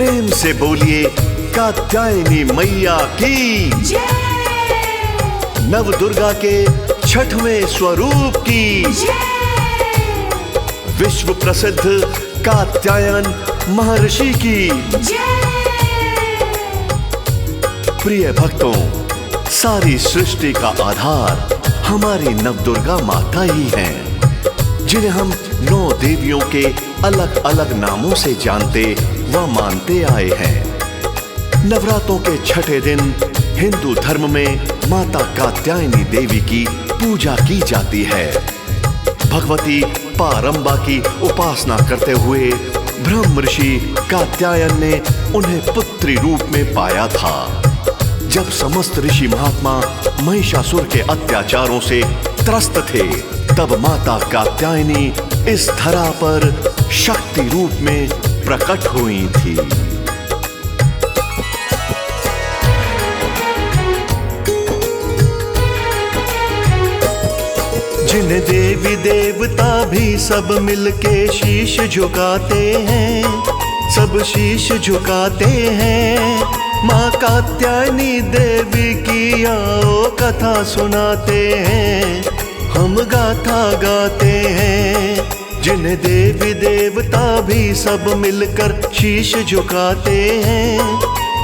प्रेम से बोलिए कात्यायनी मैया की जय। नव दुर्गा के छठवें स्वरूप की जय। विश्व प्रसिद्ध कात्यायन महर्षि की जय। प्रिय भक्तों, सारी सृष्टि का आधार हमारी नवदुर्गा माता ही हैं, जिन्हें हम 9 देवियों के अलग अलग नामों से जानते व मानते आए हैं। नवरात्रों के छठे दिन हिंदू धर्म में माता कात्यायनी देवी की पूजा की जाती है। भगवती पारंबा की उपासना करते हुए ब्रह्म ऋषि कात्यायन ने उन्हें पुत्री रूप में पाया था। जब समस्त ऋषि महात्मा महिषासुर के अत्याचारों से त्रस्त थे, तब माता कात्यायनी इस धरा पर शक्ति रूप में प्रकट हुई थी। जिन देवी देवता भी सब मिलके शीश झुकाते हैं, सब शीश झुकाते हैं। माँ कात्यायनी देवी की आओ कथा सुनाते हैं, हम गाथा गाते हैं। जिन देवी देवता भी सब मिलकर शीश झुकाते हैं,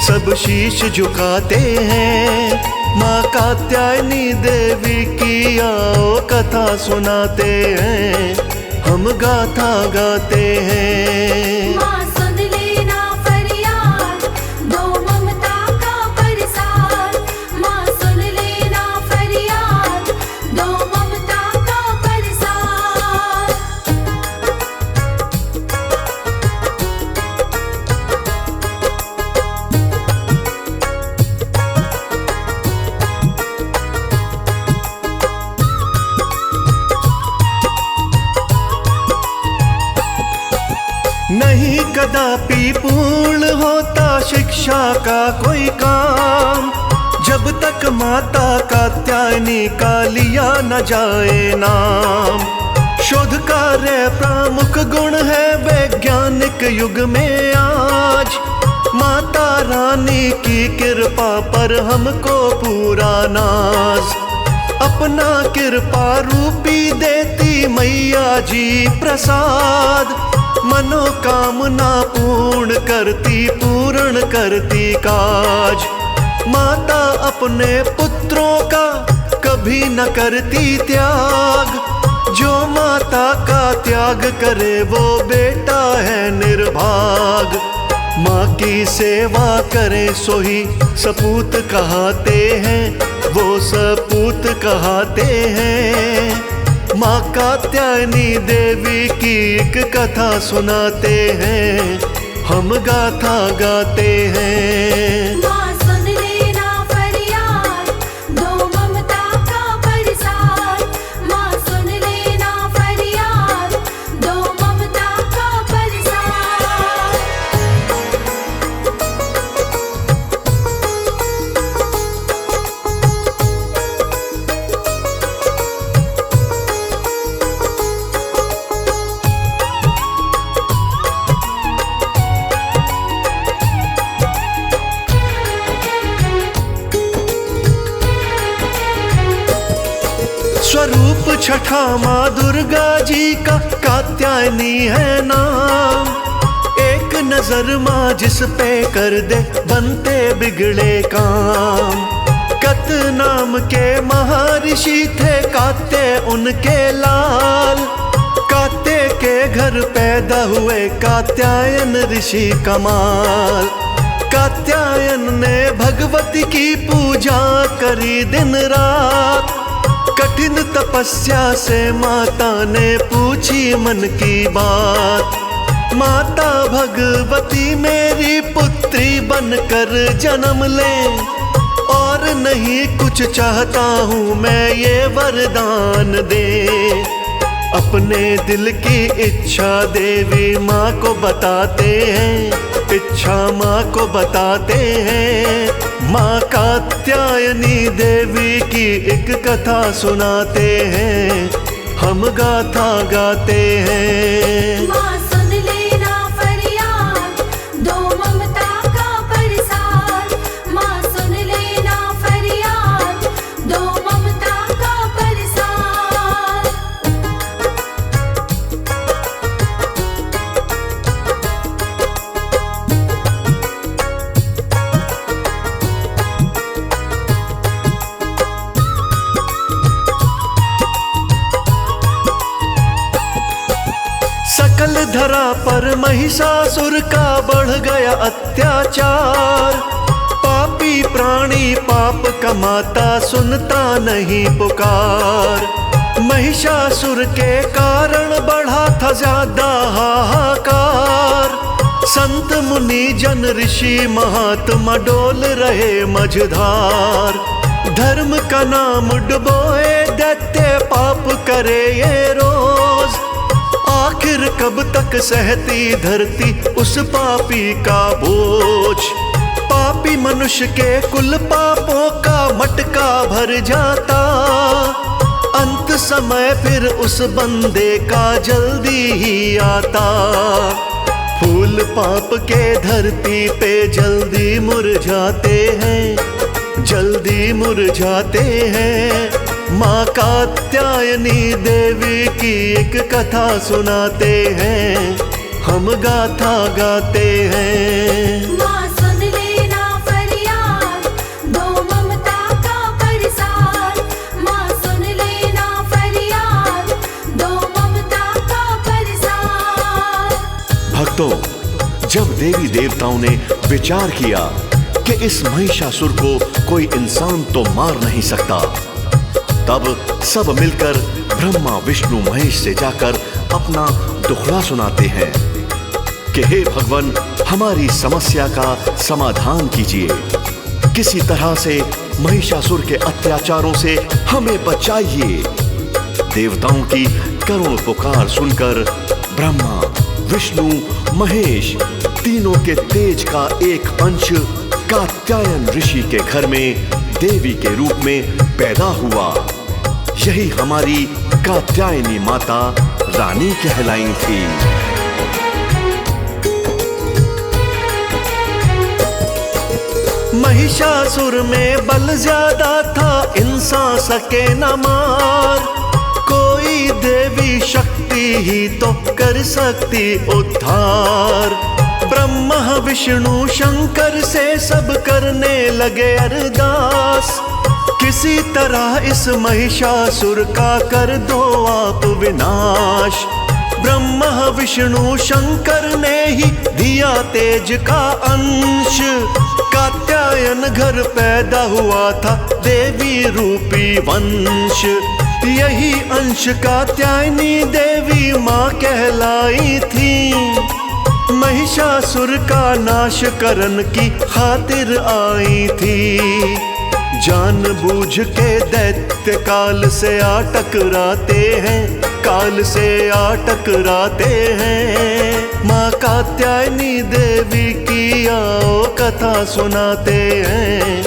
सब शीश झुकाते हैं। माँ कात्यायनी देवी की आओ कथा सुनाते हैं, हम गाथा गाते हैं। माँ सुन लेना फरियाद, दो ममता का प्रसाद। माँ सुन लेना फरियाद, दो ममता का प्रसाद। नहीं कदापि पूर्ण होता शिक्षा का कोई काम, जब तक माता कात्यायनी का लिया न जाए नाम। शोध कार्य प्रमुख गुण है वैज्ञानिक युग में आज। माता रानी की कृपा पर हमको पूरा नाज, अपना कृपा रूपी देती मैया जी प्रसाद। मनोकामना पूर्ण करती काज। माता अपने पुत्रों का कभी न करती त्याग, जो माता का त्याग करे वो बेटा है निर्भाग। माँ की सेवा करे सो ही सपूत कहाते हैं, वो सपूत कहाते हैं। माँ कात्यायनी देवी की एक कथा सुनाते हैं, हम गाथा गाते हैं। माँ सुन लेना फरियाद, दो ममता का प्रसाद। माँ सुन लेना फरियाद, दो ममता का प्रसाद। स्वरूप छठा माँ दुर्गा जी का कात्यायनी है नाम। एक नजर माँ जिस पे कर दे बनते बिगड़े काम। कत नाम के महर्षि थे कात्य उनके लाल, कात्य के घर पैदा हुए कात्यायन ऋषि कमाल। कात्यायन ने भगवती की पूजा करी दिन रात, कठिन तपस्या से माता ने पूछी मन की बात। माता भगवती मेरी पुत्री बनकर जन्म ले, और नहीं कुछ चाहता हूँ मैं ये वरदान दे। अपने दिल की इच्छा देवी माँ को बताते हैं, इच्छा माँ को बताते हैं। माँ कात्यायनी देवी की एक कथा सुनाते हैं, हम गाथा गाते हैं। माँ सुन लेना फरियाद, दो ममता पर महिषासुर का बढ़ गया अत्याचार। पापी प्राणी पाप कमाता सुनता नहीं पुकार। महिषासुर के कारण बढ़ा था ज्यादा हाहाकार। संत मुनि जन ऋषि महात्मा डोल रहे मझधार। धर्म का नाम डुबोए दैत्य पाप करे ये रोज। आखिर कब तक सहती धरती उस पापी का बोझ। पापी मनुष्य के कुल पापों का मटका भर जाता। अंत समय फिर उस बंदे का जल्दी ही आता। फूल पाप के धरती पे जल्दी मुरझाते हैं, जल्दी मुरझाते हैं। माँ कात्यायनी देवी की एक कथा सुनाते हैं, हम गाथा गाते हैं। माँ सुन लेना फरियाद, दो ममता का प्रसाद। माँ सुन लेना फरियाद, दो ममता का प्रसाद। भक्तों, जब देवी देवताओं ने विचार किया कि इस महिषासुर को कोई इंसान तो मार नहीं सकता, तब सब मिलकर ब्रह्मा विष्णु महेश से जाकर अपना दुखड़ा सुनाते हैं कि हे भगवान, हमारी समस्या का समाधान कीजिए। किसी तरह से महिषासुर के अत्याचारों से हमें बचाइए। देवताओं की करुण पुकार सुनकर ब्रह्मा विष्णु महेश तीनों के तेज का एक अंश कात्यायन ऋषि के घर में देवी के रूप में पैदा हुआ। यही हमारी कात्यायनी माता रानी कहलाई थी। महिषासुर में बल ज्यादा था, इंसान सके न मार। कोई देवी शक्ति ही तो कर सकती उद्धार। ब्रह्मा विष्णु शंकर से सब करने लगे अरदास। किसी तरह इस महिषासुर का कर दो आप विनाश। ब्रह्मा विष्णु शंकर ने ही दिया तेज का अंश। कात्यायन घर पैदा हुआ था देवी रूपी वंश। यही अंश कात्यायनी देवी माँ कहलाई थी। महिषासुर का नाश करन की खातिर आई थी। जानबूझ के दैत्य काल से आ टकराते हैं, काल से आ टकराते हैं। माँ कात्यायनी देवी की आओ कथा सुनाते हैं,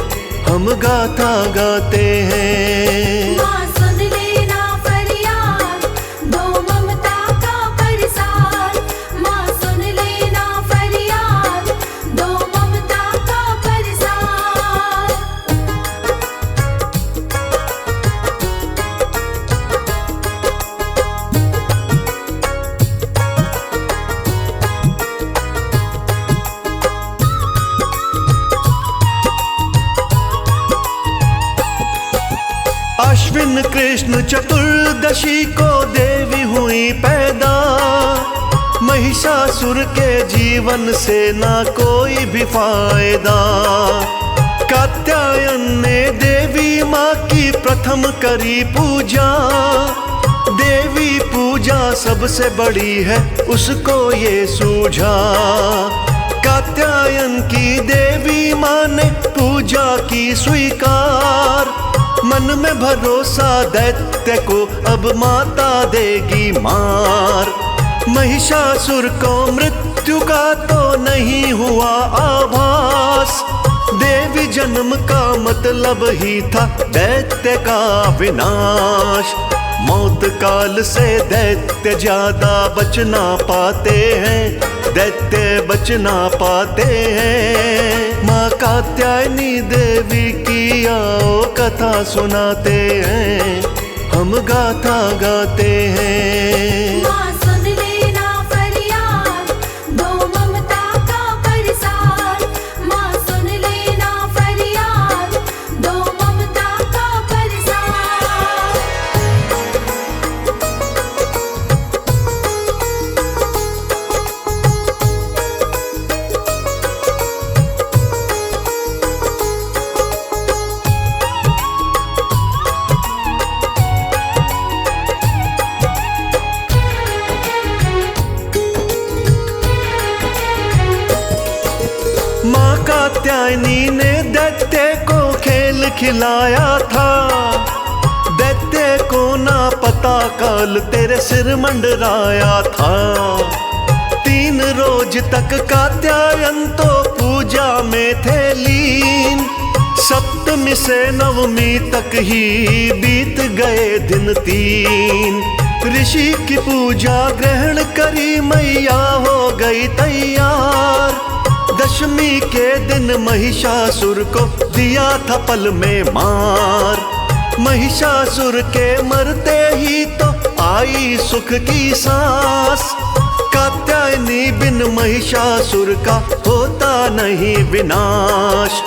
हम गाथा गाते हैं। माँ सुन लेना फरियाद, दो ममता का प्रसाद। माँ सुन लेना फरियाद, दो ममता का प्रसाद। अश्विन कृष्ण चतुर्दशी को देवी हुई पैदा। महिषासुर के जीवन से ना कोई भी फायदा। कात्यायन ने देवी माँ की प्रथम करी पूजा। देवी पूजा सबसे बड़ी है उसको ये सूझा। कात्यायन की देवी माँ ने पूजा की स्वीकार। मन में भरोसा दैत्य को अब माता देगी मार। महिषासुर को मृत्यु का तो नहीं हुआ आभास। देवी जन्म का मतलब ही था दैत्य का विनाश। मौत काल से दैत्य ज्यादा बच ना पाते हैं, दैत्य बच ना पाते हैं। माँ कात्यायनी देवी की आओ कथा सुनाते हैं, हम गाथा गाते हैं। माँ सुन लेना फरियाद, दो ममता का प्रसाद। माँ सुन लेना फरियाद, दो ममता का प्रसाद। माँ कात्यायनी ने दैत्य को खेल खिलाया था। दैत्य को ना पता काल तेरे सिर मंडराया था। 3 रोज तक कात्यायन तो पूजा में थे लीन। सप्तमी से नवमी तक ही बीत गए दिन 3। ऋषि की पूजा ग्रहण करी मैया हो गई तैयार। दशमी के दिन महिषासुर को दिया था पल में मार। महिषासुर के मरते ही तो आई सुख की सांस। कात्यायनी बिन महिषासुर का होता नहीं विनाश।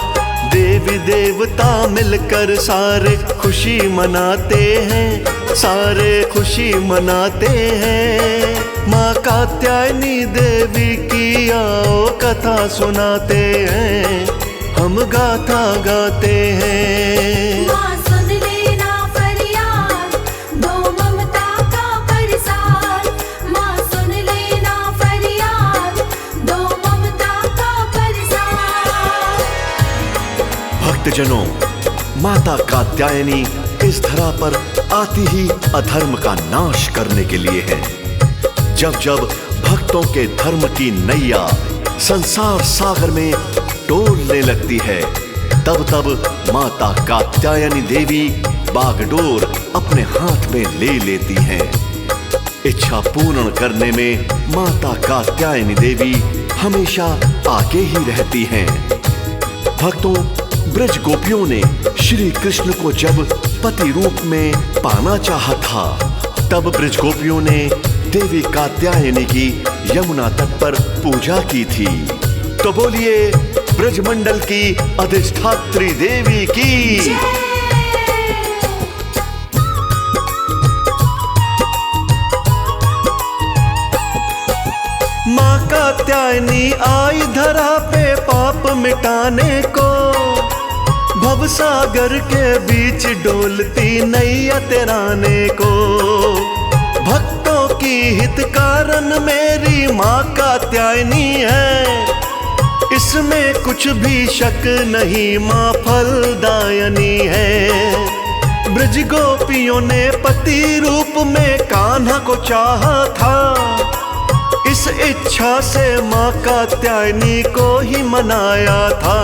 देवी देवता मिलकर सारे खुशी मनाते हैं, सारे खुशी मनाते हैं। माँ कात्यायनी देवी की आओ कथा सुनाते हैं, हम गाथा गाते हैं। माँ सुन लेना फरियाद, दो ममता का परसाद। माँ सुन लेना फरियाद, दो ममता का परसाद। भक्तजनों, माता कात्यायनी इस धरा पर आती ही अधर्म का नाश करने के लिए है। जब जब भक्तों के धर्म की नैया संसार सागर में डोलने लगती है, तब तब माता कात्यायनी देवी बागडोर अपने हाथ में ले लेती हैं। इच्छा पूर्ण करने में माता कात्यायनी देवी हमेशा आगे ही रहती हैं। भक्तों, ब्रज गोपियों ने श्री कृष्ण को जब पति रूप में पाना चाहा था, तब ब्रज गोपियों ने देवी कात्यायनी की यमुना तट पर पूजा की थी। तो बोलिए ब्रजमंडल की अधिष्ठात्री देवी की। माँ कात्यायनी आई धरा पे पाप मिटाने को। भवसागर के बीच डोलती नैया तेराने को। भक्तों की हित कारण मेरी माँ कात्यायनी है। इसमें कुछ भी शक नहीं, माँ फलदायनी है। ब्रज गोपियों ने पति रूप में कान्हा को चाहा था। इस इच्छा से माँ कात्यायनी को ही मनाया था।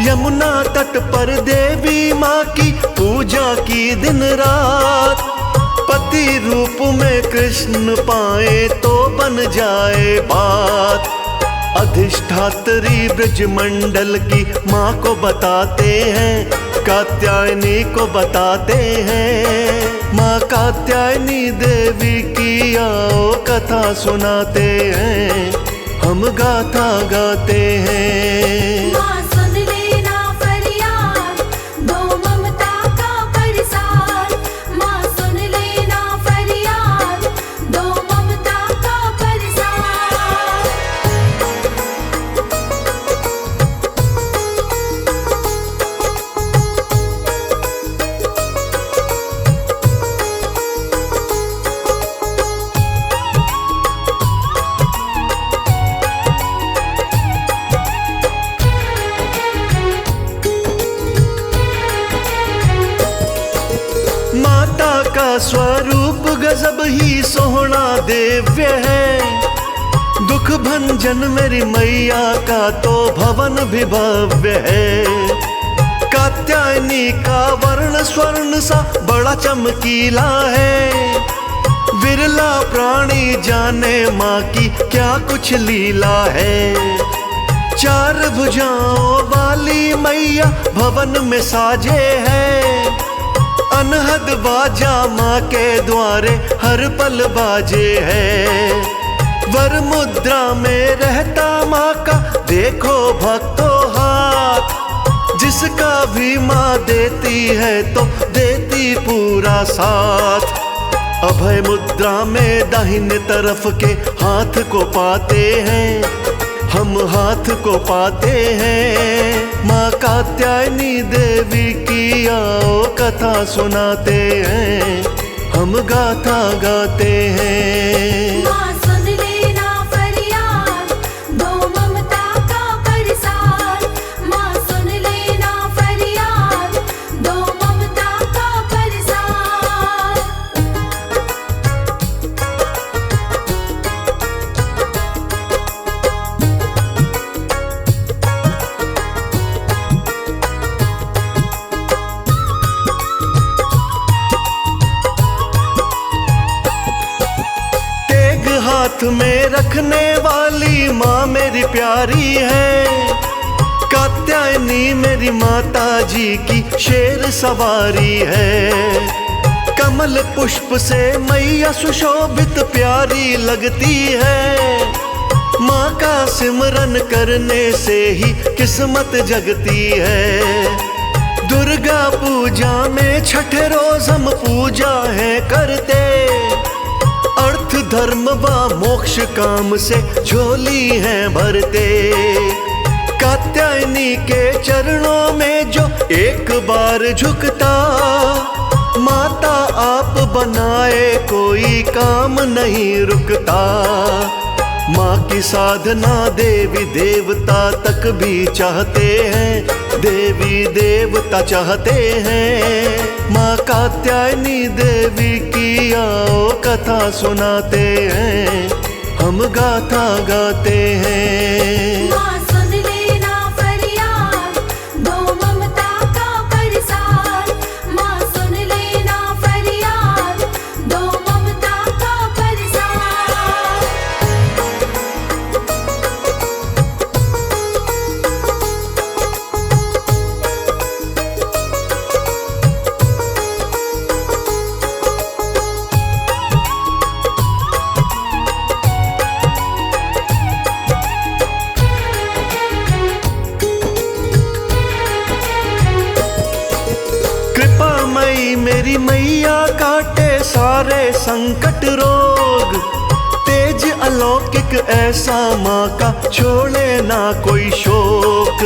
यमुना तट पर देवी माँ की पूजा की दिन रात। पति रूप में कृष्ण पाए तो बन जाए बात। अधिष्ठात्री ब्रजमंडल की माँ को बताते हैं, कात्यायनी को बताते हैं। माँ कात्यायनी देवी की आओ कथा सुनाते हैं, हम गाथा गाते हैं। माँ सुन लेना फरियाद, दो ममता का परसाद। माँ सुन लेना फरियाद, दो ममता का परसाद। माता का स्वरूप गजब ही सोहना दिव्य है। दुख भंजन मेरी मैया का तो भवन भी भव्य है। कात्यायनी का वर्ण स्वर्ण सा बड़ा चमकीला है। विरला प्राणी जाने माँ की क्या कुछ लीला है। 4 भुजाओं वाली मैया भवन में साजे है। अनहद बाजा माँ के द्वारे हर पल बाजे है। वर मुद्रा में रहता माँ का देखो भक्तों हाथ। जिसका भी माँ देती है तो देती पूरा साथ। अभय मुद्रा में दाहिने तरफ के हाथ को पाते हैं, हम हाथ को पाते हैं। माँ कात्यायनी देवी की आओ कथा सुनाते हैं, हम गाथा गाते हैं। माँ सुन लेना फरियाद, दो ममता का परसाद। में रखने वाली माँ मेरी प्यारी है। कात्यायनी मेरी माता जी की शेर सवारी है। कमल पुष्प से मैया सुशोभित प्यारी लगती है। माँ का सिमरन करने से ही किस्मत जगती है। दुर्गा पूजा में छठे रोज हम पूजा है करते। अर्थ धर्म व मोक्ष काम से झोली है भरते। कात्यायनी के चरणों में जो एक बार झुकता, माता आप बनाए कोई काम नहीं रुकता। माँ की साधना देवी देवता तक भी चाहते हैं। देवी देवता चाहते हैं माँ कात्यायनी देवी की आओ कथा सुनाते हैं, हम गाथा गाते हैं। माँ सुन लेना फरियाद, दो ममता का परसाद। माँ सुन लेना फरियाद, दो ममता का परसाद। कृपामयी मेरी मैया काटे सारे संकट रोग। तेज अलौकिक ऐसा माँ का छोड़े ना कोई शोक।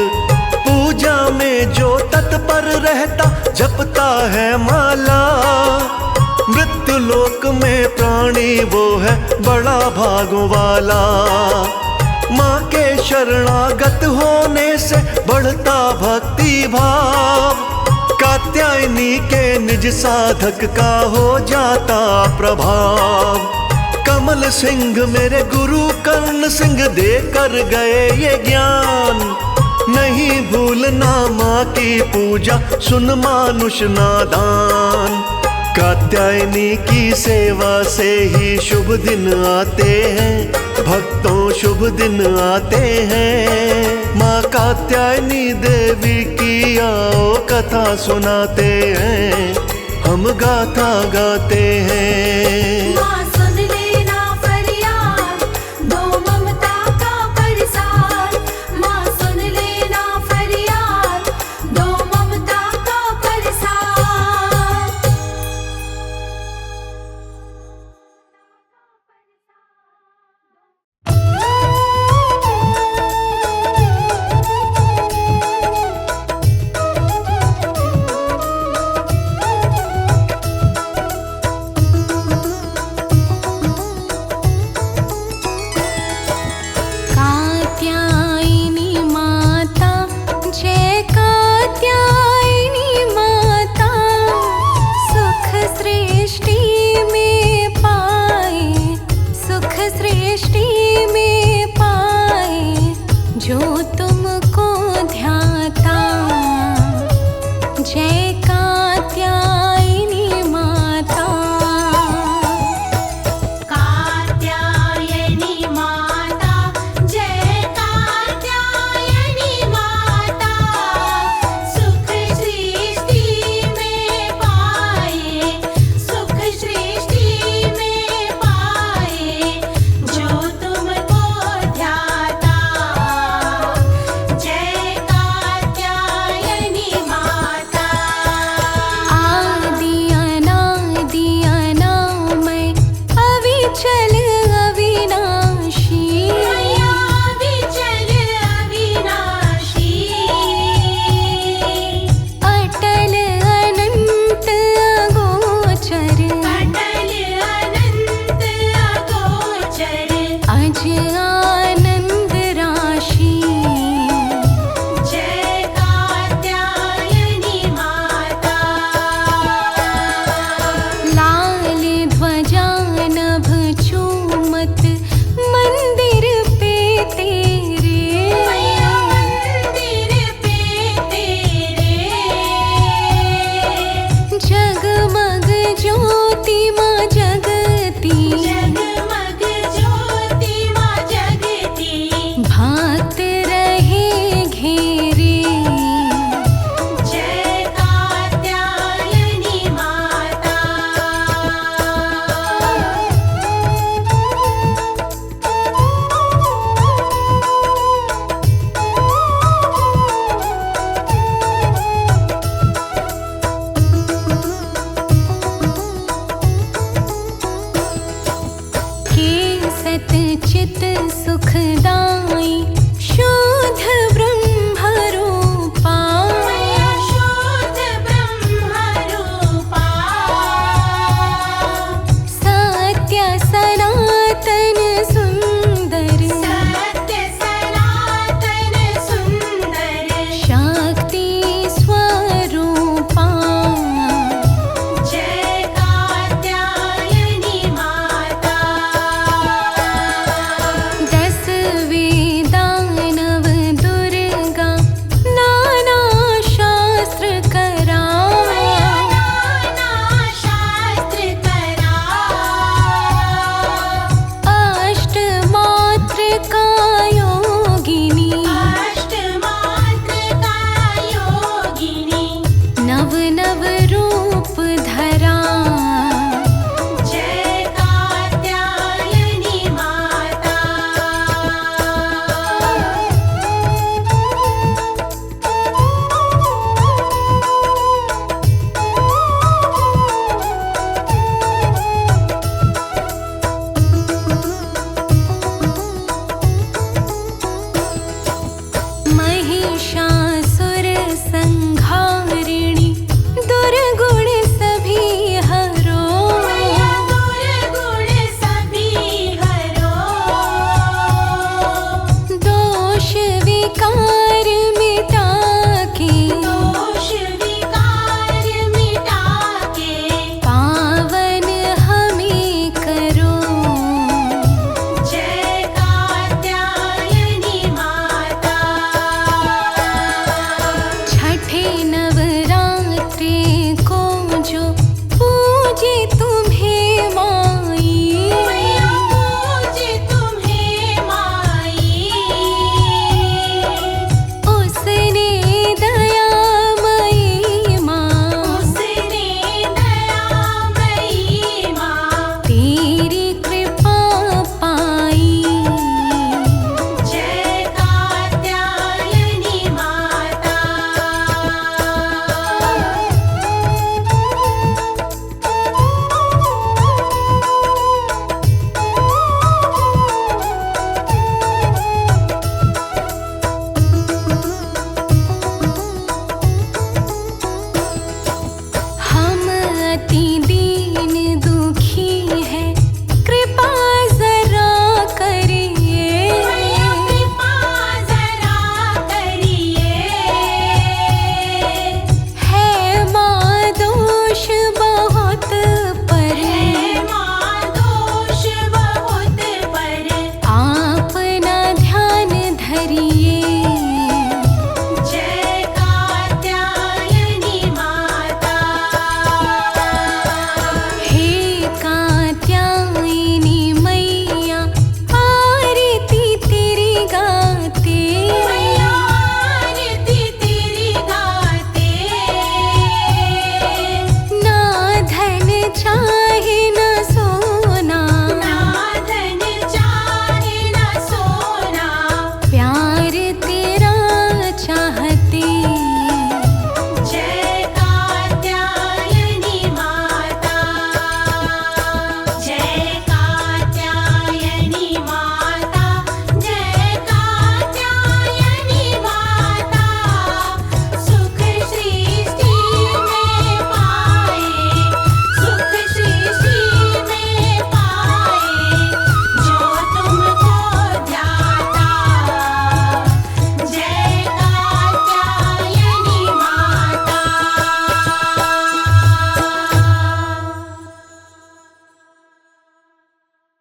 पूजा में जो तत्पर रहता जपता है माला। मृत्यु लोक में प्राणी वो है बड़ा भागों वाला। माँ के शरणागत होने से बढ़ता भक्ति भाव। कात्यायनी के निज साधक का हो जाता प्रभाव। कमल सिंह मेरे गुरु कर्ण सिंह देकर गए ये ज्ञान। नहीं भूलना माँ की पूजा, सुन मानुष नादान। कात्यायनी की सेवा से ही शुभ दिन आते हैं, भक्तों शुभ दिन आते हैं। माँ कात्यायनी देवी की आओ कथा सुनाते हैं, हम गाथा गाते हैं। माँ